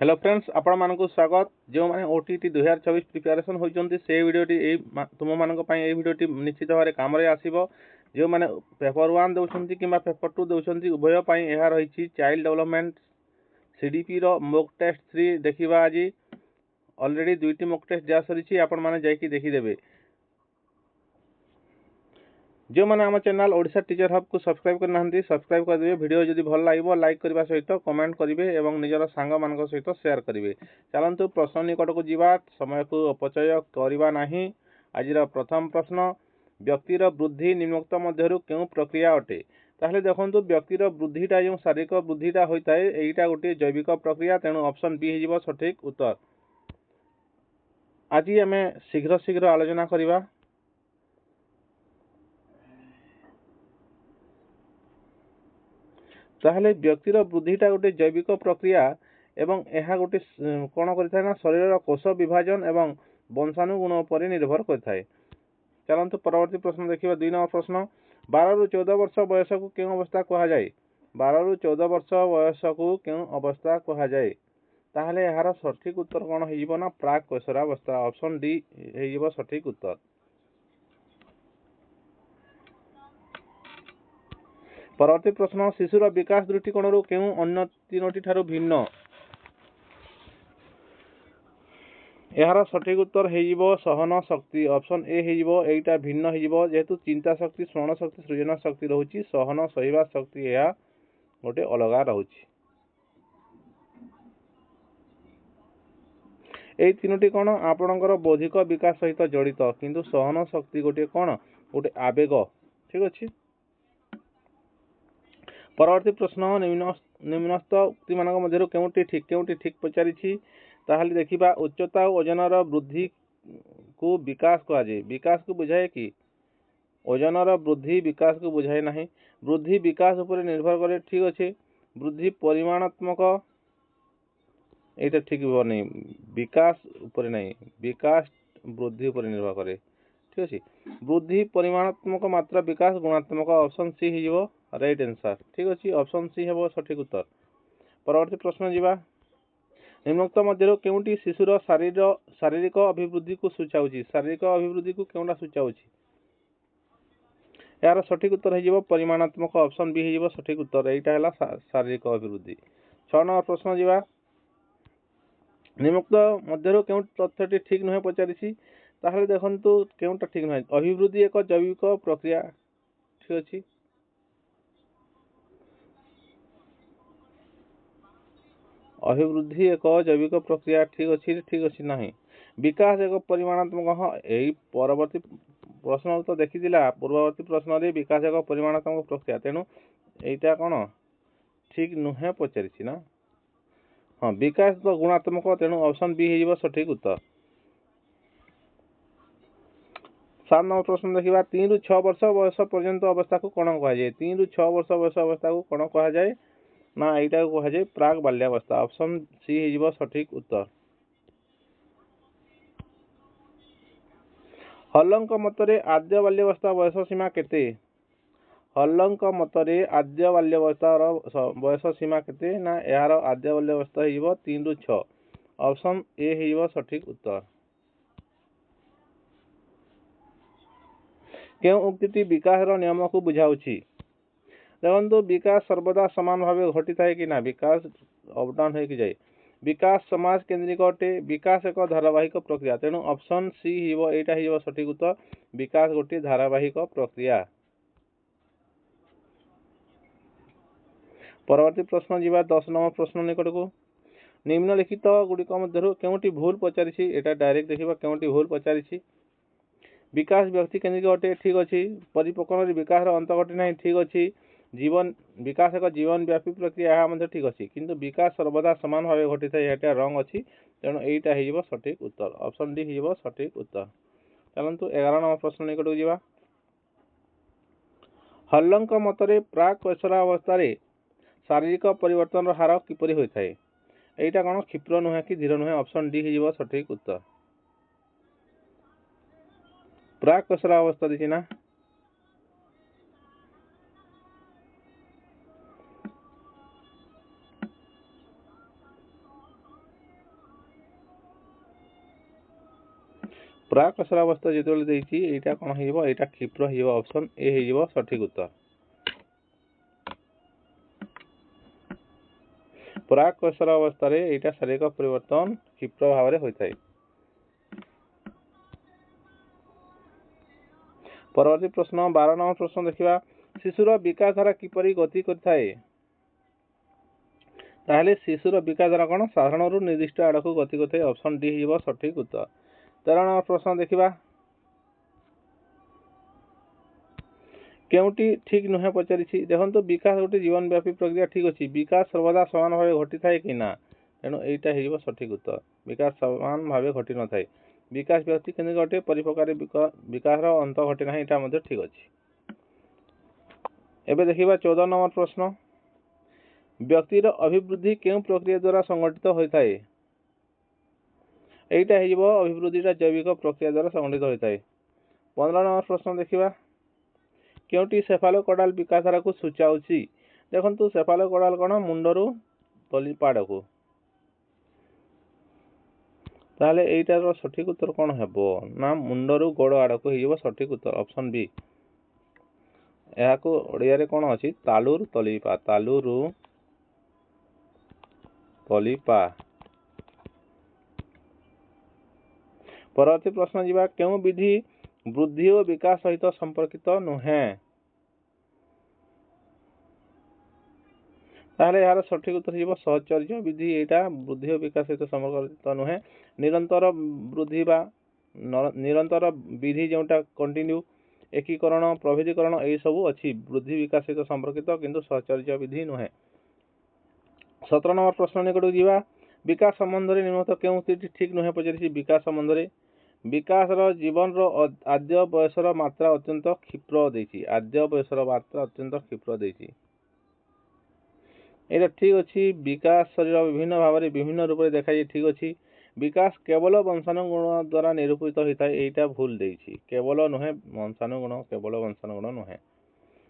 Hello friends आपण मानक स्वागत जो मैंने ओटीटी 2024 प्रिपेरेसन होती से वीडियोटी तुम मान वीडियोटी निश्चित भाव में कम आसो जो मैंने पेपर 1 दौरान कि पेपर 2 दौरान उभय यह रही चाइल्ड डेवलपमेंट सीडीपी रो मॉक टेस्ट 3 देखा आज ऑलरेडी 2टी मॉक टेस्ट जा सरी आपण मैंने जाकि देखीदेवे जो मैंने आम चैनल ओडिशा टीचर हब को सब्सक्राइब करना सब्सक्राइब करदे वीडियो जदि भल लगे लाइक करने सहित कमेंट करेंगे और निजर सांग मान सहित शेयर करेंगे। चलतु प्रश्न निकट को जीवा समय को अपचय करवा नहीं। आज प्रथम प्रश्न व्यक्तिर वृद्धि निम्नोक्त मध्य क्यों प्रक्रिया अटे। ताहले देखो व्यक्तिर वृद्धिटा जो शारीरिक वृद्धिटा होता है यहीटा गोटे जैविक प्रक्रिया तेणु ऑप्शन बी हो सठिक उत्तर। आज आम शीघ्र शीघ्र आलोचना करवा। ताहले व्यक्तिर वृद्धिटा गोटे जैविक प्रक्रिया एवं यह गोटे कौन कर शरीर कोष विभाजन एवं वंशाणुगुण पर निर्भर करए। चलतु परवर्ती प्रश्न देखिए 2 नंबर प्रश्न 12 रु 14 वर्ष बयस को क्यों अवस्था कहुए। 12 रु 14 वर्ष बयस को क्यों अवस्था कहुए। ताहले यार सठिक उत्तर कौन हो प्राक कैशोरावस्था। ऑप्शन डी हो सठिक उत्तर। परवर्ती प्रश्न शिशुर विकास दृष्टिकोण क्यों अन्य 3टी ठारू भिन्न। यार सठिक उत्तर हो सहन शक्ति। ऑप्शन ए होटा भिन्न जेहेतु चिंता शक्ति स्मरण शक्ति सृजन शक्ति रोचे सहन सहिबा शक्ति यह गोटे अलग रोचे। यही 3टी कौन आपणकर बौद्धिक विकास सहित जड़ित किंतु सहन शक्ति गोटे कौन गोटे आवेग। ठीक अच्छे। परवर्ती प्रश्न निम्नस्थ उक्ति मान मध्य केउटी ठीक पचारि। ताहले देखिबा उच्चता और ओजनर वृद्धि को विकास कहुए। विकास को बुझाए कि ओजनर वृद्धि विकास को बुझाए नहीं। वृद्धि विकास उपर निर्भर करे। ठीक अच्छे। वृद्धि परिमाणात्मक ये ठीक नहीं विकास उपर नहीं विकास वृद्धि उपर निर्भर करे। ठीक अच्छे। वृद्धि परिमाणात्मक मात्रा विकास गुणात्मक। ऑप्शन सी हो राइट आंसर। ठीक अच्छे। ऑप्शन सी है सठिक उत्तर। परवर्ती प्रश्न जीवा निम्नोक्त मध्य केउटी शिशुर शारीरिक अभिवृद्धि को सूचाऊँ। शारीरिक अभिवृद्धि को क्योंटा सूचाऊँ। यार सठिक उत्तर हो परिमाणात्मक। ऑप्शन बी हो सठिक उत्तर। यहाँ है शारीरिक अभिवृद्धि। 6 नंबर प्रश्न जीवा निम्नोक्त मध्य क्यों तथ्यटी ठीक नुहे पचारि। ताहले देखंतु क्योंटा ठीक नुहे अभिवृद्धि एक जैविक प्रक्रिया। ठीक अच्छे। अभिवृद्धि एक जैविक प्रक्रिया। ठीक अच्छे। ठीक अच्छे ना विकास एक परिमाणात्मक। हाँ यही परवर्ती प्रश्न तो देखी पूर्ववर्ती प्रश्न रे विकास एक परिमाणात्मक प्रक्रिया तेणु यहाँ कौन ठीक नुहे पचारि ना। हाँ विकास तो गुणात्मक तेणु ऑप्शन बी हो सठिक उत्तर। 7 नंबर प्रश्न देखिए 3 रु 6 वर्ष बयस पर्यंत अवस्था को कौन कहुए। 3 रु 6 वर्ष बयस अवस्था को कौन कहुए ना यहाँ कहुए प्राक बाल्यावस्था। ऑप्शन सी हो सठिक उत्तर। हल्लंक मतरे आद्य बाल्यावस्था बयस सीमा केते। हल्लंक मतरे आद्य बाल्यावस्थार बयस सीमा केते ना यार आद्य बाल्यावस्था हो 3 रु 6। ऑप्शन ए हो सठिक उत्तर। क्यों उक्ति विकास नियम को बुझाऊँगी। देखो विकास सर्वदा समान भाव घटी थाए कि ना विकास अपडाउन हो जाए। विकास समाज केन्द्रिक अटे। विकास एक धारावाहिक प्रक्रिया तेणु ऑप्शन सी यहाँ हो सठिक उत्तर। विकास गोटे धारावाहिक प्रक्रिया। परवर्ती प्रश्न जीवा 10 नंबर प्रश्न निकट को निम्नलिखित गुड़िक मध्य केउटी भूल पचारि। यहाँ डायरेक्ट देखा केउटी भूल पचारि। विकास व्यक्ति केन्द्रिक अटे। ठीक अच्छे। परिपक्वन विकास अंत घटे ना। ठीक अच्छे। जीवन विकास एक जीवन व्यापी प्रक्रिया यह ठीक अच्छे किंतु विकास सर्वदा समान भाव घटी था यहाँ रंग अच्छी तेणु यहाँ हो सठिक उत्तर। ऑप्शन डी हो सठिक उत्तर। चलतु 11 नंबर प्रश्न निकट को जीवा हल्लंक मतरे प्राक कैशोरावस्था शारीरिक परिवर्तन हार किपरि होता है। यहाँ कौन क्षिप्र नुहे कि धीर नुहे। ऑप्शन डी हो सठिक उत्तर। प्राक कैशोरावस्था देखी ना प्राक कसरावस्था जितेबाला देइछि एटा कोन हेइबो एटा क्षिप्र हेइबो ऑप्शन ए हेइबो सठिक उत्तर। प्राक कसरावस्था रे एटा शारीरिक परिवर्तन क्षिप्र भाव रे होइथाय। परवर्ती प्रश्न 12 नंबर प्रश्न देखिबा शिशुर विकास धारा किपरि गति करथाय ताहले शिशुर विकास धारा कोन साधारण रु निर्दिष्ट आडकु गति करथाय ऑप्शन डी हेइबो सठिक उत्तर। 13 नंबर प्रश्न देखिबा केउटी ठीक नुहे पचारिछि देखंतु विकास गोटे जीवन व्यापी प्रक्रिया ठीक अछि विकास सर्वदा समान भाव घटी थाए कि ना तेणु एटा हेइबो सठिक उत्तर। विकास समान भाव घटी न थाए विकास व्यक्ति केन्द्रिक गोटे परिप्रकार विकास रो अंत घटे ना एटा मध्ये ठीक अछि। एबे देखिबा 14 नंबर प्रश्न व्यक्तिर अभिवृद्धि केउ प्रक्रिया द्वारा संगठित होइथाय एटा हेइबो अभिवृद्धिटा जैविक प्रक्रिया द्वारा संगठित होइथाय। 15 नंबर प्रश्न देखिबा केउटी सेफालोकॉडल विकास धारा को सूचाउछि देखंतु सेफालोकॉडल कोन मुंडरू तली पाडकू ताले एटा रो सठिक उत्तर कोन हेबो ना मुंडरू गोड़ आडकू हेइबो सठिक उत्तर ऑप्शन बी। एहा को ओडिया रे कोन अछि तालुर तलीपा तालुरु तलीपा। परवर्ती प्रश्न जीवा केउ विधि वृद्धि और विकास सहित संपर्कित नुहे ताहले यार सठिक उत्तर हेबो सहचर्य विधि एटा वृद्धि और विकास सहित संपर्कित नुहे निरंतर वृद्धि बा निरंतर विधि जोटा कंटिन्यू एकीकरण प्रभेदीकरण एई सब अछि वृद्धि विकास सहित संपर्कित किंतु सहचर्य विधि नुहे। 17 नंबर प्रश्न निकट जीवा विकास संबंध रे निम्नलिखित केउ ठीक नुहे पचारिछि विकास संबंध रे विकास रो जीवन रो आद्य बयसर मात्रा अत्यंत क्षिप्र देछि आद्य बयसर मात्रा अत्यंत क्षिप्र देछि एटा ठीक अछि। विकास शरीर विभिन्न भाव रे विभिन्न रूप रे देखाइ ठीक अछि विकास केवल वंशानुगुण द्वारा निरूपित होइथाय एटा भूल देछि केवल नुहे वंशानुगुण केवल वंशानुगुण नुहे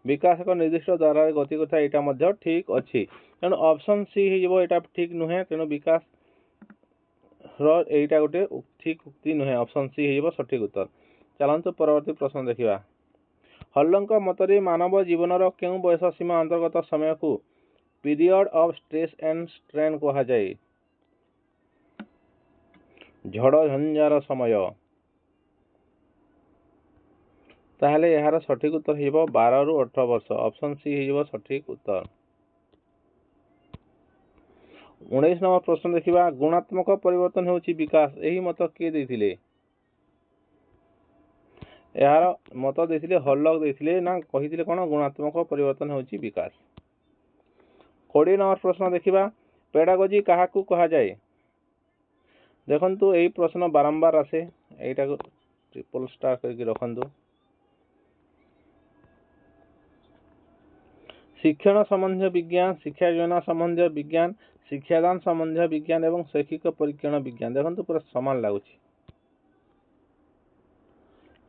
विकास एक निर्दिष्ट द्वारा गति करथा एटा मध्ये ठीक अछि तेणु ऑप्शन सी हेइबो एटा ठीक नुहे तेणु विकास रो एटा गोटे ठीक उक्ति नुहे ऑप्शन सी हेइबो सठिक उत्तर। चलंतु परवर्ती प्रश्न देखिबा हल्लंक मतरे मानव जीवन रो केउ बयस सीमा अंतर्गत समय को period of stress and strain कहा जाय झड़ झंझार समय ताहले यार सठिक उत्तर हेइबो 12 रु 18 वर्ष ऑप्शन सी हेइबो सठिक उत्तर। 19 नंबर प्रश्न देखिबा गुणात्मक परिवर्तन होछि विकास एही मत के दैथिले यार मत दैथिले हल्लक दैथिले ना कहिथिले कोन गुणात्मक परिवर्तन होछि विकास। 20 नंबर प्रश्न देखिबा पेडागोजी काहा को कहा जाय देखंतु एही प्रश्न बारंबार आसे एटा को ट्रिपल स्टार करके रखंतु शिक्षण संबंधी विज्ञान शिक्षा योजना संबंधी विज्ञान शिक्षादान संबंधी विज्ञान एवं शैक्षिक परीक्षण विज्ञान देखंतु पूरा समान लागुछि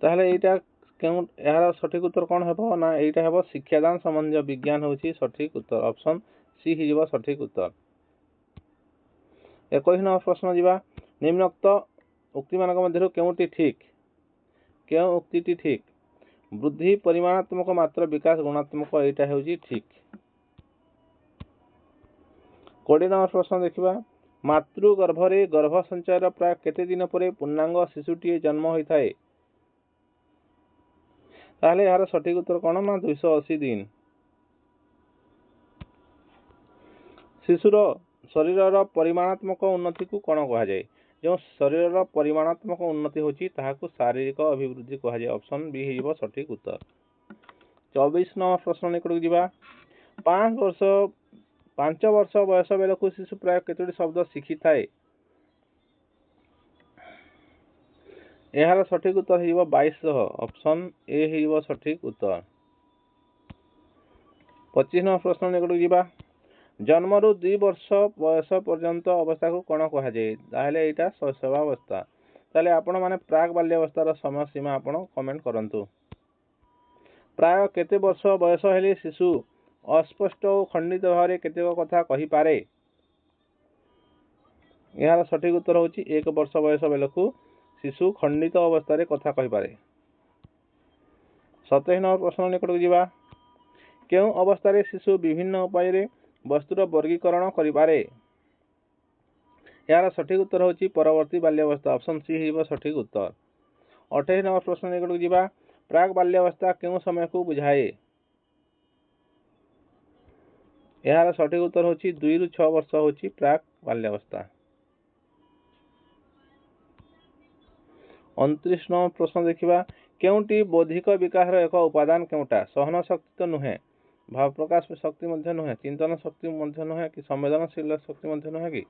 ताहले एटा केउ यार सठिक उत्तर कोन हेबो ना एटा हेबो शिक्षादान संबंधी विज्ञान होछि सठिक उत्तर ऑप्शन सी हेइबो सठिक उत्तर। 21 नंबर प्रश्न जीवा निम्नोक्त उक्ति मानक मध्यरु केउटी ठीक केउ उक्तिटी ठीक वृद्धि परिमाणात्मक मात्र विकास गुणात्मक एटा हेउछि ठीक। 20 नंबर प्रश्न देखिबा मातृ गर्भरे गर्भ संचयर प्राय केते दिन परे पूर्णांग शिशुटी जन्म होइथाय ताहले यार सठिक उत्तर कोन ना 280 दिन। शिशुर शरीर परिमाणात्मक उन्नति को कोन कहा जाय जो शरीर परिमाणात्मक उन्नति होछि ताहाकु शारीरिक अभिवृद्धि कहा जाय ऑप्शन बी हेइबो सठिक उत्तर। 24 नंबर प्रश्न निकट जीवा 5 वर्ष बयस बेलकु शिशु प्राय केतोटी शब्द शिखि थाए एहार सठिक उत्तर हेइबो 2200 ऑप्शन ए हेइबो सठिक उत्तर। 25 नंबर प्रश्न निकट जीवा जन्मरु 2 वर्ष बयस पर्यंत अवस्था को कोन कहा जाय ताहले एटा शैशवावस्था ताहले आपण माने प्राक बाल्यावस्थार समय सीमा आपण कमेंट करंतु प्राय केते वर्ष बयस हेले शिशु अस्पष्ट और खंडित भाव केते कथा कहि पारे यार सठिक उत्तर होछि 1 वर्ष बयस बेलकु शिशु खंडित अवस्था कथा कहि पारे। 27 नंबर प्रश्न निकट को जीवा। केउ अवस्था रे शिशु विभिन्न उपाय रे वस्तुर वर्गीकरण करि पारे। यार सठिक उत्तर होची परवर्ती बाल्यावस्था, ऑप्शन सी हिबो सठिक उत्तर। 28 नंबर प्रश्न निकट को जीवा। प्राक बाल्यावस्था केउ समय को बुझाए। यार सठिक उत्तर होची 2 रु 6 वर्ष होची प्राक बाल्यावस्था। 29 नंबर प्रश्न देखिबा। केउटी बौद्धिक विकास एक उपादान केउटा। सहन शक्ति तो नुहे, भाव प्रकाश शक्ति मध्य नुहे, चिंतन शक्ति मध्य नुहे कि संवेदनशील शक्ति मध्य नुहे कि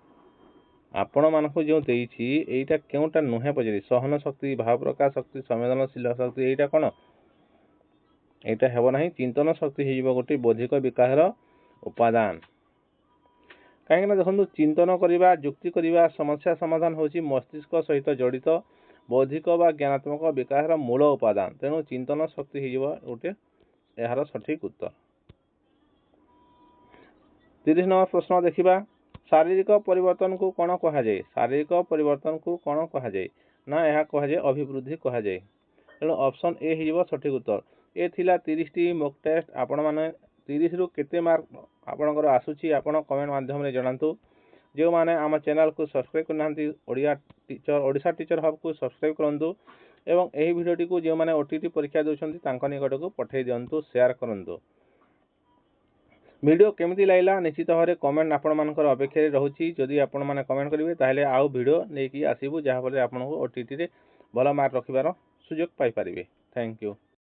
आपण मानकु जो देइछि एइटा केउटा नुहे पजरी। सहन शक्ति, भाव प्रकाश शक्ति, संवेदनशील शक्ति एइटा कोन, एइटा हेबो नाही। चिंतन शक्ति हिबो गोटे बौद्धिक विकास उपादान। कहीं देखो चिंतन करवा, युक्ति करवा, समस्या समाधान होची मस्तिष्क सहित जड़ित बौद्धिक व ज्ञानात्मक विकास मूल उपादान। तेणु चिंतन शक्ति हो गोटे यार सठिक उत्तर। 30 नंबर प्रश्न देखिबा। शारीरिक परिवर्तन को कौन कहा जाए। शारीरिक परिवर्तन को कौन कहा जाए ना यह कहा जाए अभिवृद्धि कहा जाए। तेणु ऑप्शन ए हिबो सठिक उत्तर। ए थिला 30 टी मॉक टेस्ट। आपण माने 30 रु केते मार्क आपणकर आसुची आपण कमेंट माध्यम रे जणांतु। जो माने आम चैनल को सब्सक्राइब करनांती ओडिशा टीचर हब को सब्सक्राइब करंतु एवं एही वीडियोटी को जो माने ओटीटी परीक्षा दोछंती तांको निकट को पठेई दियंतु, शेयर करंतु। वीडियो केमिति लागला निश्चित भाव कमेंट आपण मानकर अपेक्षा रहुची। जदि आपण माने कमेंट करिवे ताहले आउ वीडियो नेकी आसीबु जहा पर आपण को ओटीटी रे भल मार्क रखिबार सुयोग पाई परिबे। Thank you.